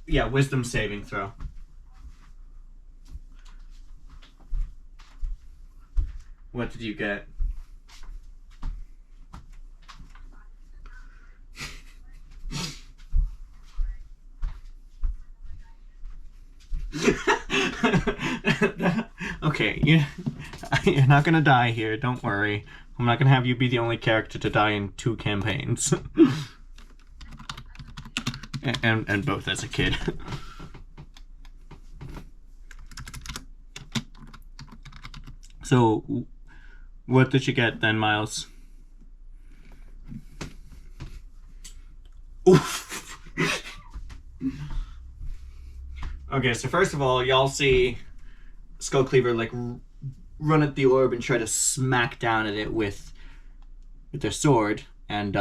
Yeah, wisdom saving throw. What did you get? Okay, you're not gonna die here, don't worry. I'm not gonna have you be the only character to die in 2 campaigns. and both as a kid. So, what did you get then, Miles? Oof! Okay, so first of all, y'all see Skullcleaver like run at the orb and try to smack down at it with their sword, and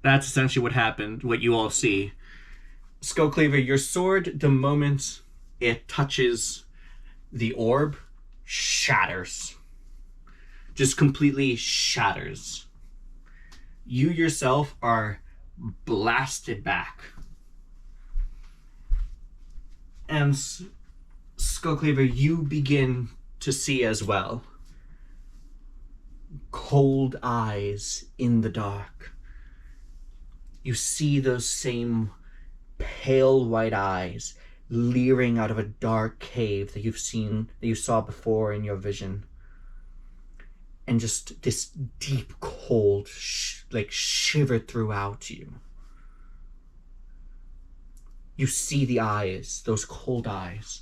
that's essentially what happened, what you all see. Skullcleaver, your sword, the moment it touches the orb, shatters. Just completely shatters. You yourself are blasted back. And Skullcleaver, you begin to see as well. Cold eyes in the dark. You see those same pale white eyes leering out of a dark cave that you saw before in your vision. And just this deep cold shiver throughout you. You see the eyes, those cold eyes.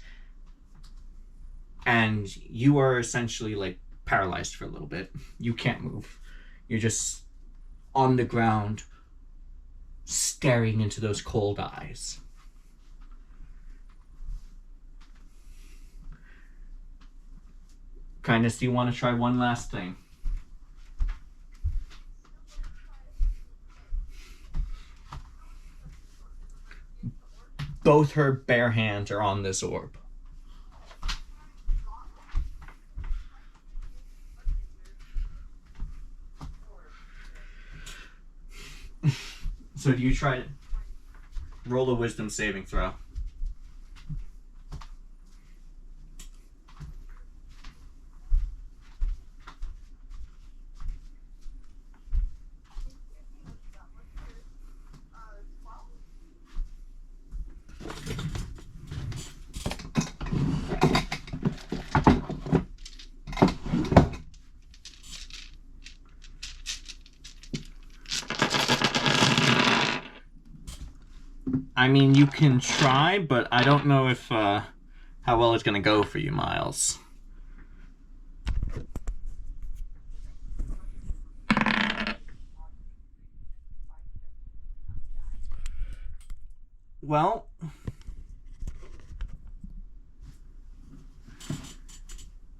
And you are essentially like paralyzed for a little bit. You can't move. You're just on the ground, staring into those cold eyes. Kindness, do you want to try one last thing? Both her bare hands are on this orb. So do you try to roll a wisdom saving throw? I mean, you can try, but I don't know if how well it's gonna go for you, Miles. Well,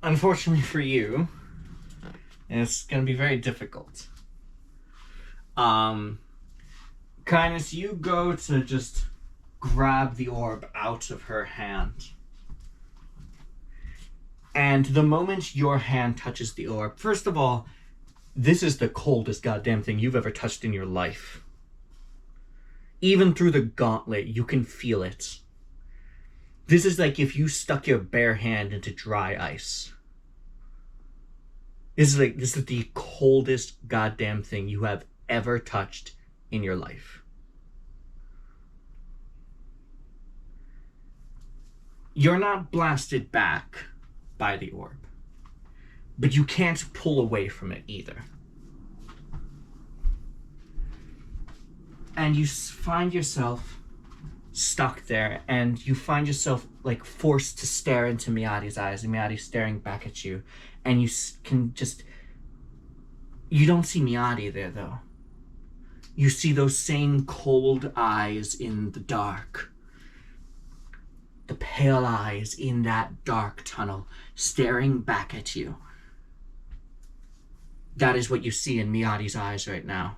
unfortunately for you, it's gonna be very difficult. Kindness, you go to just grab the orb out of her hand. And the moment your hand touches the orb, first of all, this is the coldest goddamn thing you've ever touched in your life. Even through the gauntlet, you can feel it. This is like if you stuck your bare hand into dry ice. This is the coldest goddamn thing you have ever touched in your life. You're not blasted back by the orb, but you can't pull away from it either. And you find yourself stuck there, and you find yourself like forced to stare into Miyadi's eyes, and Miyadi's staring back at you, and you don't see Miyadi there though. You see those same cold eyes in the dark. The pale eyes in that dark tunnel, staring back at you. That is what you see in Miyadi's eyes right now.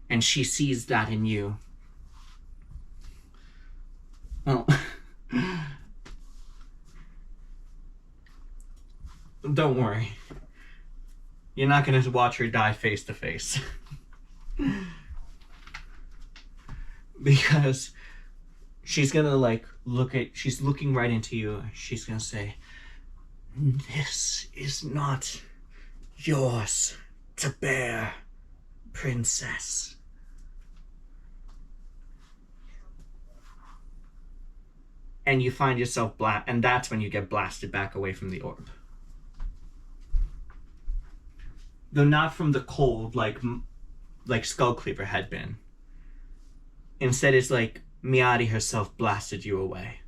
And she sees that in you. Well, don't worry. You're not going to watch her die face to face. Because she's going to she's looking right into you. She's going to say, "This is not yours to bear, princess." And you find yourself and that's when you get blasted back away from the orb. Though not from the cold like Skullcleaver had been. Instead, it's like Miyadi herself blasted you away.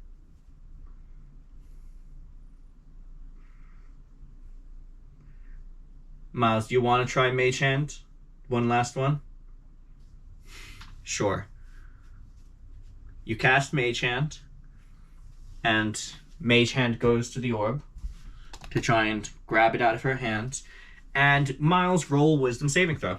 Miles, do you want to try Mage Hand? One last one? Sure. You cast Mage Hand, and Mage Hand goes to the orb to try and grab it out of her hand. And Miles, roll Wisdom saving throw.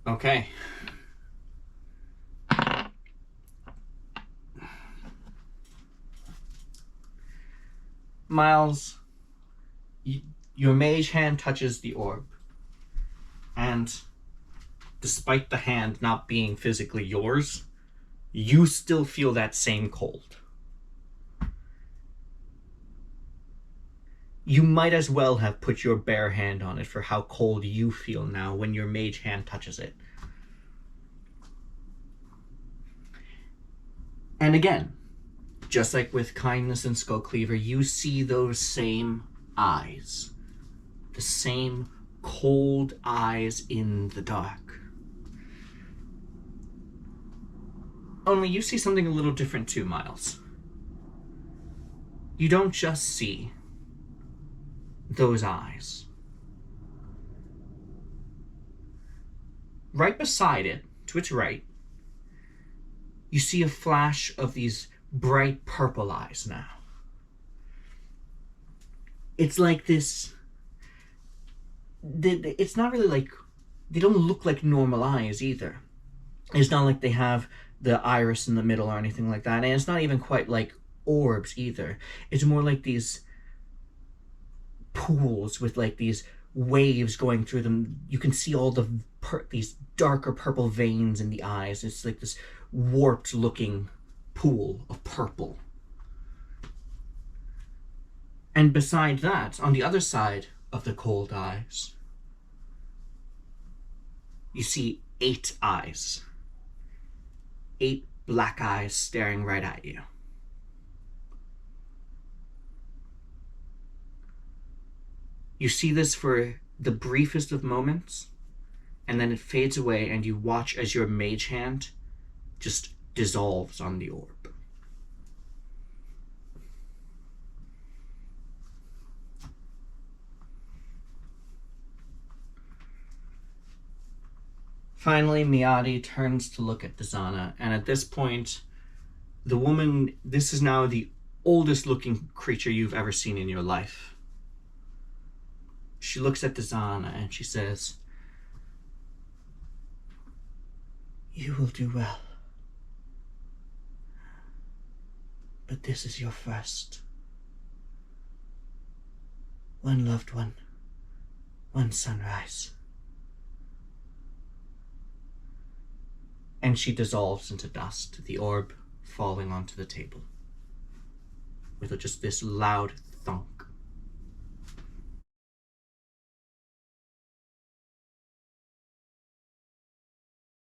Okay. Miles, your mage hand touches the orb. And despite the hand not being physically yours, you still feel that same cold. You might as well have put your bare hand on it for how cold you feel now when your mage hand touches it. And again, just like with Kindness and Skullcleaver, you see those same eyes. The same cold eyes in the dark. Only you see something a little different too, Miles. You don't just see those eyes. Right beside it, to its right, you see a flash of these bright purple eyes now. It's like this... It's not really like... They don't look like normal eyes either. It's not like they have the iris in the middle or anything like that, and it's not even quite like orbs either. It's more like these pools with like these waves going through them. You can see all these darker purple veins in the eyes. It's like this warped looking pool of purple. And beside that, on the other side of the cold eyes, you see 8 eyes. 8 black eyes staring right at you. You see this for the briefest of moments, and then it fades away, and you watch as your mage hand just dissolves on the orb. Finally, Miadi turns to look at Dazana, and at this point, the woman, this is now the oldest looking creature you've ever seen in your life. She looks at Dazana and she says, "You will do well. But this is your first. One loved one, one sunrise." And she dissolves into dust, the orb falling onto the table with just this loud